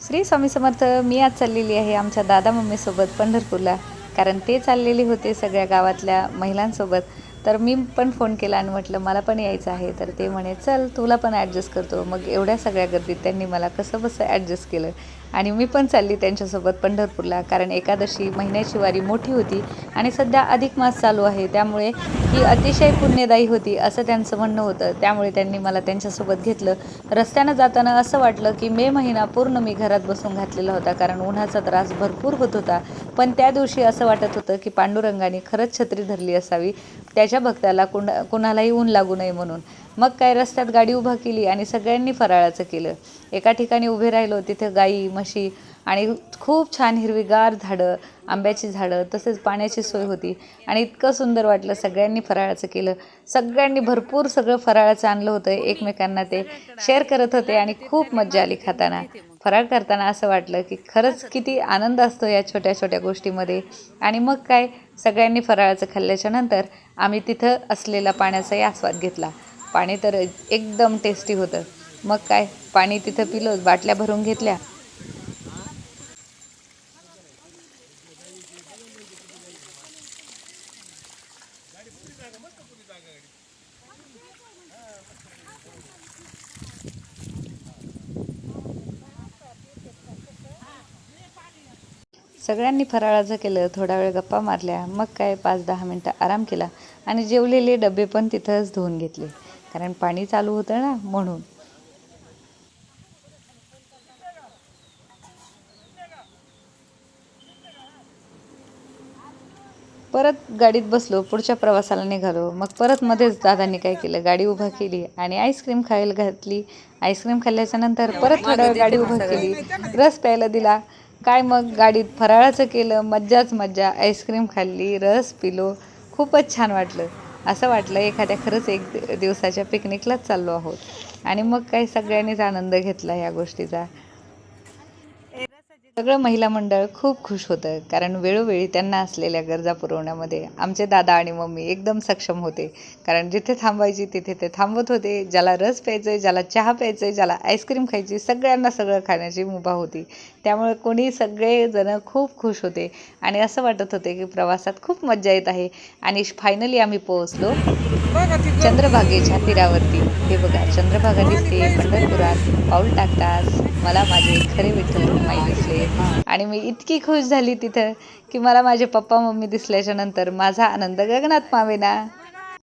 श्री स्वामी समर्थ. मी आज चाललेली आहे आमच्या दादा मम्मीसोबत पंढरपूरला, कारण ते चाललेले होते सगळ्या गावातल्या महिलांसोबत. तर मी पण फोन केला आणि म्हटलं मला पण यायचं आहे. तर ते म्हणे चल तुला पण ॲडजस्ट करतो. मग एवढ्या सगळ्या गर्दीत त्यांनी मला कसं बसं ॲडजस्ट केलं आणि मी पण चालली त्यांच्यासोबत पंढरपूरला, कारण एकादशी महिन्याची वारी मोठी होती आणि सध्या अधिक मास चालू आहे, त्यामुळे ही अतिशय पुण्यदायी होती असं त्यांचं म्हणणं होतं. त्यामुळे त्यांनी मला त्यांच्यासोबत घेतलं. रस्त्यानं जाताना असं वाटलं की मे महिना पूर्ण मी घरात बसून घातलेला होता, कारण उन्हाचा त्रास भरपूर होत होता. पण त्या दिवशी असं वाटत होतं की पांडुरंगाने खरंच छत्री धरली असावी, त्याच्या भक्ताला कुणालाही ऊन लागू नये म्हणून. मग काय रस्त्यात गाडी उभा केली आणि सगळ्यांनी फराळाचं केलं. एका ठिकाणी उभे राहिलो, तिथं गाई म्हशी आणि खूप छान हिरवीगार झाडं, आंब्याची झाडं, तसेच पाण्याची सोय होती आणि इतकं सुंदर वाटलं. सगळ्यांनी फराळाचं केलं. सगळ्यांनी भरपूर सगळं फराळाचं आणलं होतं. एकमेकांना ते शेअर करत होते आणि खूप मज्जा आली खाताना. फराळ करताना असं वाटलं की खरंच किती आनंद असतो या छोट्या छोट्या गोष्टीमध्ये. आणि मग काय, सगळ्यांनी फराळाचं खाल्ल्याच्या नंतर आम्ही तिथं असलेला पाण्याचाही आस्वाद घेतला. पाणी तर एकदम टेस्टी होतं. मग काय, पाणी तिथं पिलं, बाटल्या भरून घेतल्या. सगळ्यांनी फराळाचं केलं, थोडा वेळ गप्पा मारल्या. मग काय 5-10 मिनटं आराम केला आणि जेवलेले डबे पण तिथंच धुवून घेतले, कारण पाणी चालू होतं ना म्हणून. परत गाडीत बसलो, पुढच्या प्रवासाला निघालो. मग परत मध्येच दादांनी काय केलं, गाडी उभा केली आणि आईस्क्रीम खायला घातली. आईस्क्रीम खाल्ल्याच्या नंतर परत थोडा वेळ गाडी उभा केली, रस प्यायला दिला. काय मग गाडीत फराळाचं केलं, मज्जाच मज्जा. आईस्क्रीम खाल्ली, रस पिलो, खूपच छान वाटलं. असं वाटलं एखाद्या खरंच एक दिवसाच्या पिकनिकलाच चाललो आहोत. आणि मग काय, सगळ्यांनीच आनंद घेतला या गोष्टीचा. सगळं महिला मंडळ खूप खुश होतं, कारण वेळोवेळी त्यांना असलेल्या गरजा पुरवण्यामध्ये आमचे दादा आणि मम्मी एकदम सक्षम होते. कारण जिथे थांबायची तिथे ते थांबत होते. ज्याला रस प्यायचं आहे, ज्याला चहा प्यायचं आहे, ज्याला आईस्क्रीम खायची, सगळ्यांना सगळं खाण्याची मुभा होती. त्यामुळे सगळेजणं खूप खुश होते आणि असं वाटत होते की प्रवासात खूप मज्जा येत आहे. आणि फायनली आम्ही पोहोचलो चंद्रभागेच्या तीरावरती. हे बघा, चंद्रभागा दिसते पंढरपुरात पाऊल टाकताच मला माझे खरे विठ्ठल रुक्माई दिसले. आणि मी इतकी खुश झाली तिथं की मला माझे पप्पा मम्मी दिसल्याच्या नंतर माझा आनंद गगनात मावेना.